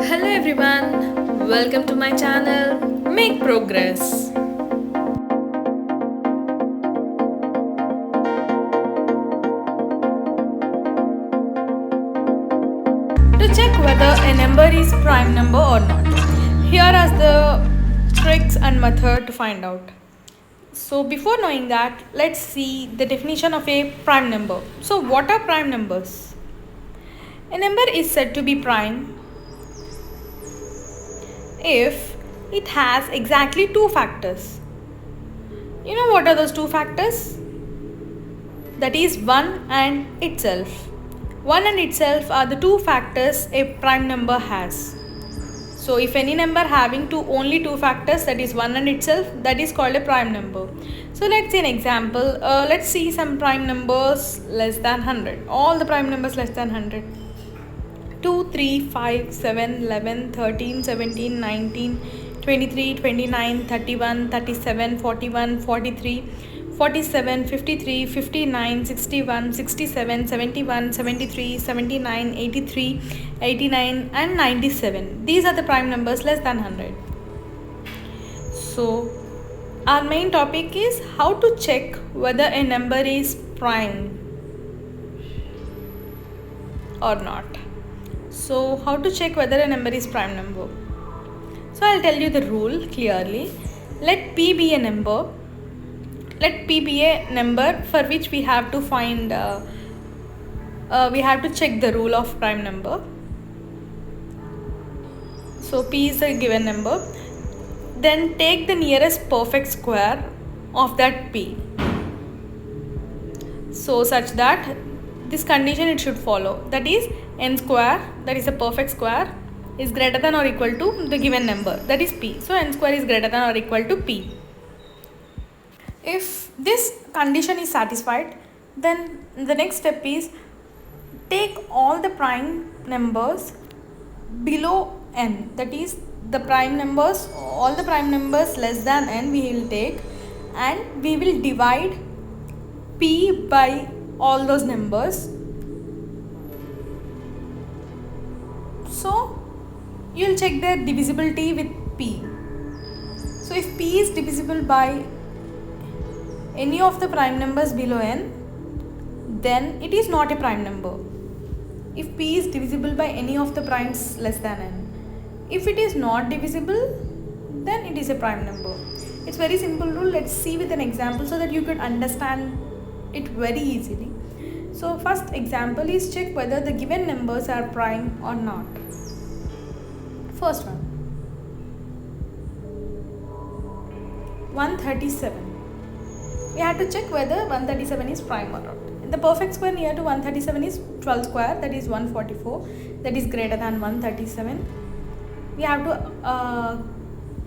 Hello everyone, welcome to my channel Make Progress. To check whether a number is prime number or not, here are the tricks and method to find out. So before knowing that, let's see the definition of a prime number. So what are prime numbers? A number is said to be prime if it has exactly two factors. You know what are those two factors? That is 1 and itself. 1 and itself are the two factors a prime number has. So if any number having only two factors, that is 1 and itself, that is called a prime number. So let's see an example. Let's see some prime numbers less than 100. All the prime numbers less than 100. 2, 3, 5, 7, 11, 13, 17, 19, 23, 29, 31, 37, 41, 43, 47, 53, 59, 61, 67, 71, 73, 79, 83, 89 and 97. These are the prime numbers less than 100. So our main topic is how to check whether a number is prime or not. So how to check whether a number is prime number? So I'll tell you the rule clearly. Let P be a number. Let P be a number for which we have to find, we have to check the rule of prime number. So P is a given number. Then take the nearest perfect square of that P. So such that this condition it should follow. That is n square, that is a perfect square, is greater than or equal to the given number, that is P. So n square is greater than or equal to P. If this condition is satisfied, then the next step is take all the prime numbers below n, that is the prime numbers, all the prime numbers less than n we will take, and we will divide P by all those numbers. So you will check their divisibility with P. So if P is divisible by any of the prime numbers below n, then it is not a prime number. If P is divisible by any of the primes less than n, if it is not divisible, then it is a prime number. It's very simple rule. Let's see with an example so that you could understand it very easily. So first example is check whether the given numbers are prime or not. First one, 137. We have to check whether 137 is prime or not. The perfect square near to 137 is 12 square, that is 144, that is greater than 137. We have to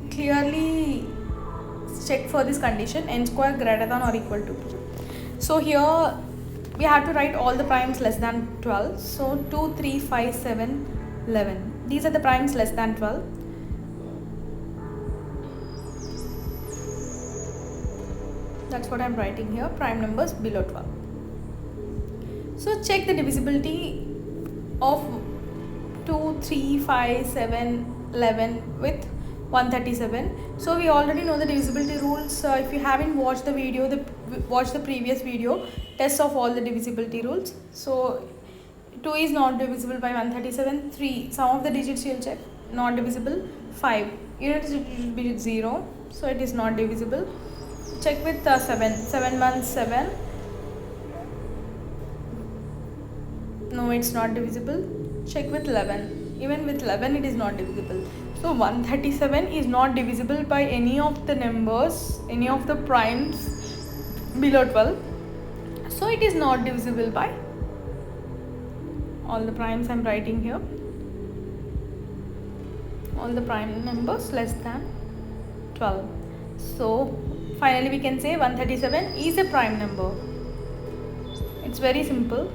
clearly check for this condition, n square greater than or equal to 2. So here we have to write all the primes less than 12. So 2, 3, 5, 7, 11. These are the primes less than 12. That's what I'm writing here, prime numbers below 12. So check the divisibility of 2, 3, 5, 7, 11 with 137. So we already know the divisibility rules. If you haven't watched the video, watch the previous video, test of all the divisibility rules. So 2 is not divisible by 137. 3, some of the digits you'll check, not divisible. 5, unit should be 0, so it is not divisible. Check with 7, 7 1 7. No, it's not divisible. Check with 11. Even with 11 it is not divisible. So 137 is not divisible by any of the numbers, any of the primes below 12. So it is not divisible by all the primes I'm writing here. All the prime numbers less than 12. So finally we can say 137 is a prime number. It's very simple.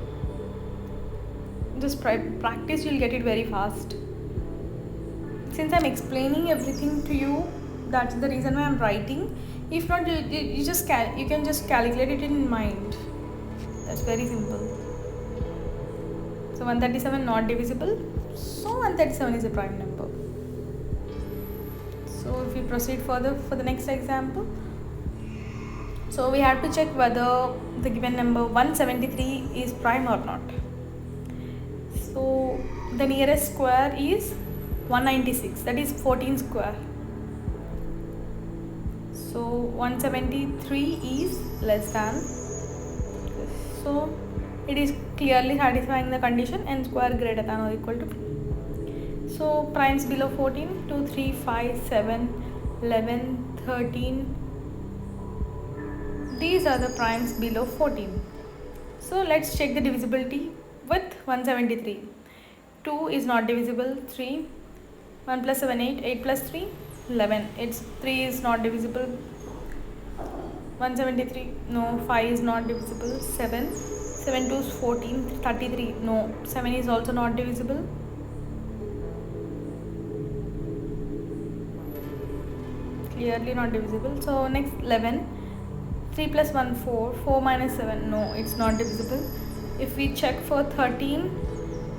Just practice, you'll get it very fast. Since I'm explaining everything to you, that's the reason why I'm writing. If not, you can just calculate it in mind. That's very simple. So 137 not divisible. So 137 is a prime number. So if we proceed further for the next example, so we have to check whether the given number 173 is prime or not. So the nearest square is 196, that is 14 square. So 173 is less than, so it is clearly satisfying the condition n square greater than or equal to 2. So primes below 14, 2, 3, 5, 7, 11, 13. These are the primes below 14. So let's check the divisibility with 173. 2 is not divisible, 3. 1 plus 7, 8, 8 plus 3, 11. 3 is not divisible. 173, no. 5 is not divisible. 7. 7 2 is 14, 33, no. 7 is also not divisible. Clearly not divisible. So next 11. 3 plus 1, 4. 4 minus 7, no, it's not divisible. If we check for 13,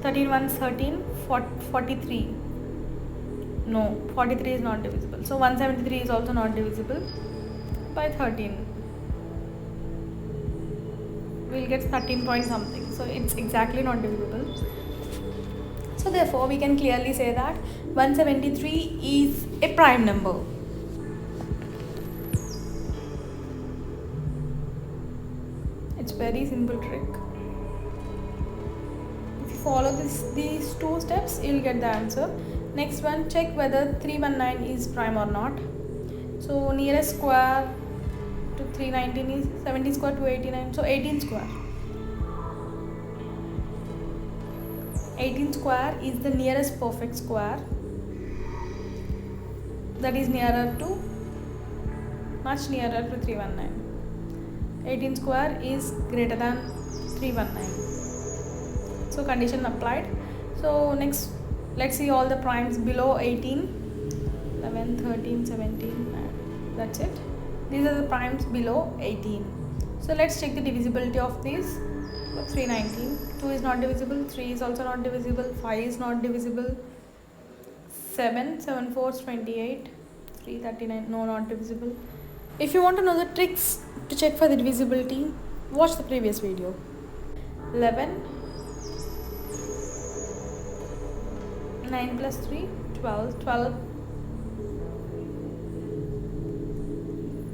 13 1 is 13, 43. No, 43 is not divisible. So 173 is also not divisible by 13. We'll get 13 point something. So it's exactly not divisible. So therefore we can clearly say that 173 is a prime number. It's very simple trick. If you follow these two steps, you'll get the answer. Next one, check whether 319 is prime or not. So nearest square to 319 is 70 square to 89. So 18 square. 18 square is the nearest perfect square. That is much nearer to 319. 18 square is greater than 319. So condition applied. So next, let's see all the primes below 18. 11, 13, 17, that's it. These are the primes below 18. So let's check the divisibility of these. 319, 2 is not divisible, 3 is also not divisible, 5 is not divisible, 7, 7 4 is 28, 3 39, no, not divisible. If you want to know the tricks to check for the divisibility, watch the previous video. 11, 9 plus 3, 12,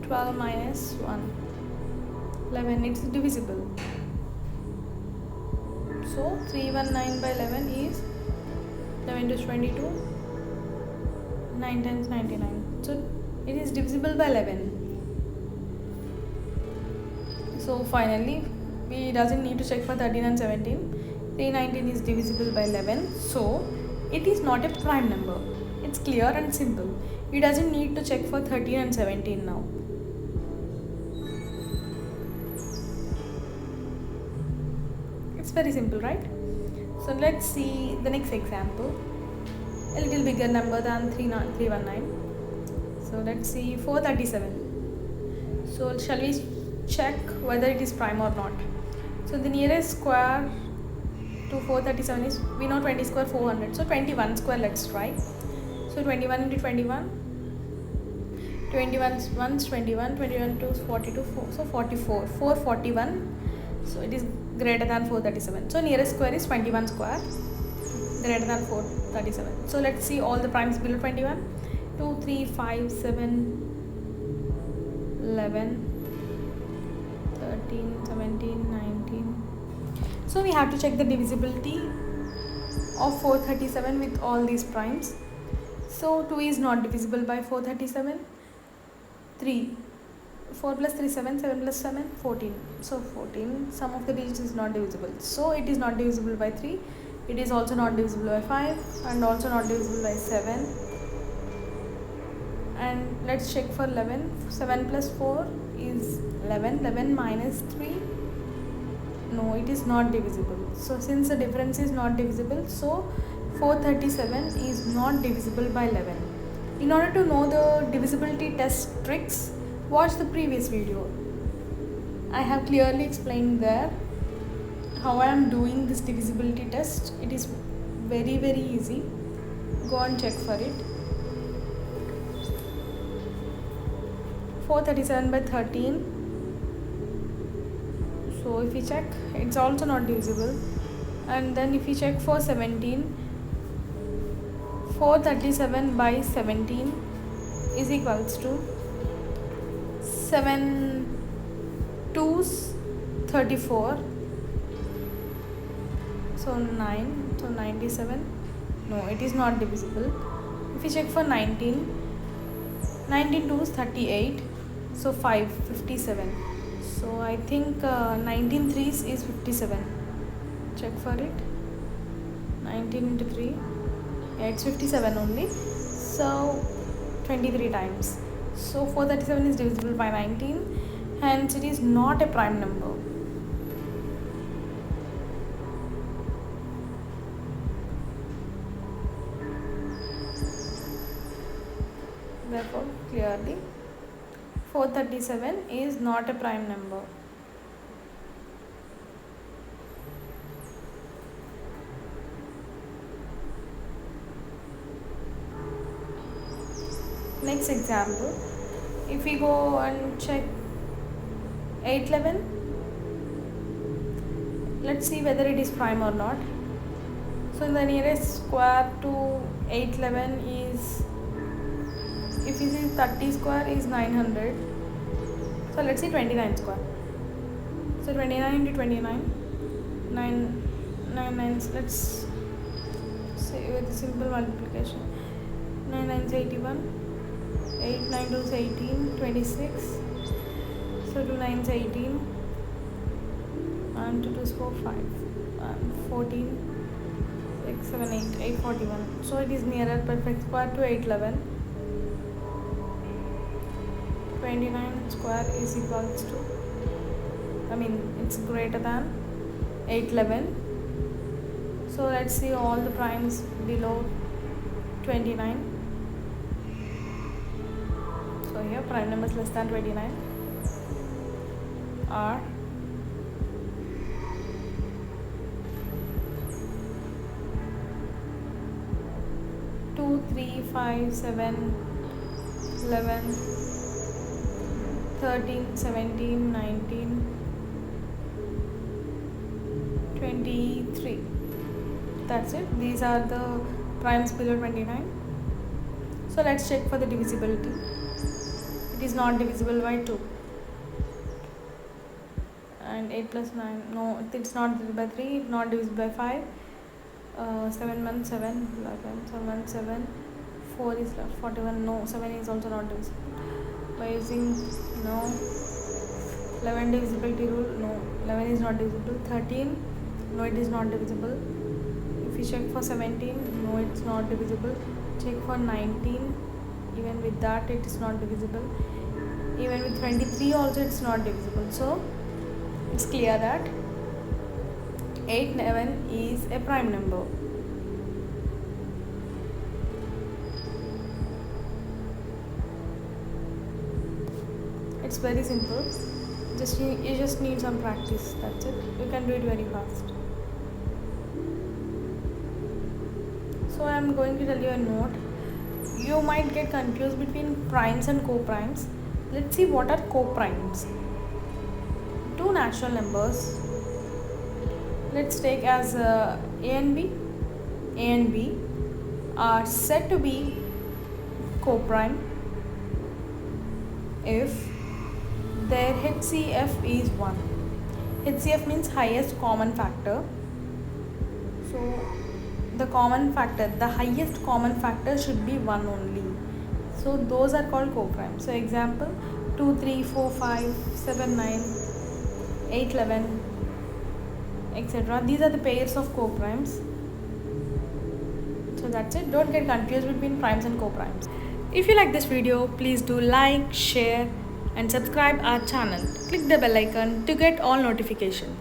12 minus 1, 11, it's divisible. So 319 by 11 is 11 to 22, 9 times 99. So it is divisible by 11. So finally, we doesn't need to check for 13 and 17. 319 is divisible by 11. So it is not a prime number. It's clear and simple. You doesn't need to check for 13 and 17 now. It's very simple, right? So let's see the next example. A little bigger number than 319. So let's see 437. So shall we check whether it is prime or not? So the nearest square to 437 is, we know 20 square 400. So 21 square, let's try. So 21 into 21. 21 1 is 21, 21 2 is 42, 4, so 44. 441. So it is greater than 437. So nearest square is 21 square, greater than 437. So let's see all the primes below 21. 2, 3, 5, 7, 11, 13, 17, 19. So we have to check the divisibility of 437 with all these primes. So 2 is not divisible by 437. 3, 4 plus 3 7, 7 plus 7 14. So 14, sum of the digits is not divisible. So it is not divisible by 3. It is also not divisible by 5 and also not divisible by 7. And let's check for 11. 7 plus 4 is 11. 11 minus 3. No, it is not divisible. So since the difference is not divisible, so 437 is not divisible by 11. In order to know the divisibility test tricks, watch the previous video. I have clearly explained there how I am doing this divisibility test. It is very easy. Go and check for it. 437 by 13. So if we check, it's also not divisible. And then if we check for 17, 437 by 17 is equals to 7 2s 34. So 9, so 97. No, it is not divisible. If we check for 19, 19 2s 38. So 5, 57. So I think 19 3s is 57. Check for it. 19 into 3. Yeah, it's 57 only. So 23 times. So 437 is divisible by 19. Hence it is not a prime number. Therefore, clearly 437 is not a prime number. Next example, if we go and check 811, let's see whether it is prime or not. So the nearest square to 811 is, if we see 30 square is 900. So let's see 29 square. So 29 into 29, 9 nines. Let's say with simple multiplication. 9 nines 81, 8 9 2s 18, 26. So 2 9s 18, and 2 2s 4 5, and 14, 6 7 8, 841. So it is nearer perfect square to 811. 29 square is equals to, it's greater than 811. So let's see all the primes below 29. So here prime numbers less than 29 are 2 3 5 7 11 13 17 19 23. That's it. These are the primes below 29. So let's check for the divisibility. It is not divisible by 2. And 8 plus 9, no, it's not divisible by 3, it's not divisible by 5. 7 1 7 11, 7 1 7, 4 is left, 41, no, 7 is also not divisible. By using 11 divisibility rule, no, 11 is not divisible. 13, no, it is not divisible. If we check for 17, no, it's not divisible. Check for 19, even with that it is not divisible. Even with 23 also it's not divisible. So it's clear that 811 is a prime number. It's very simple. You just need some practice. That's it. You can do it very fast. So I am going to tell you a note. You might get confused between primes and co-primes. Let's see what are co-primes. Two natural numbers. Let's take as A and B. A and B are said to be co-prime if their HCF is 1. HCF means highest common factor. So the highest common factor should be 1 only. So those are called co-primes. So example 2 3 4 5 7 9 8 11, etc. These are the pairs of co-primes. So that's it. Don't get confused between primes and co-primes. If you like this video, please do like, share and subscribe our channel. Click the bell icon to get all notifications.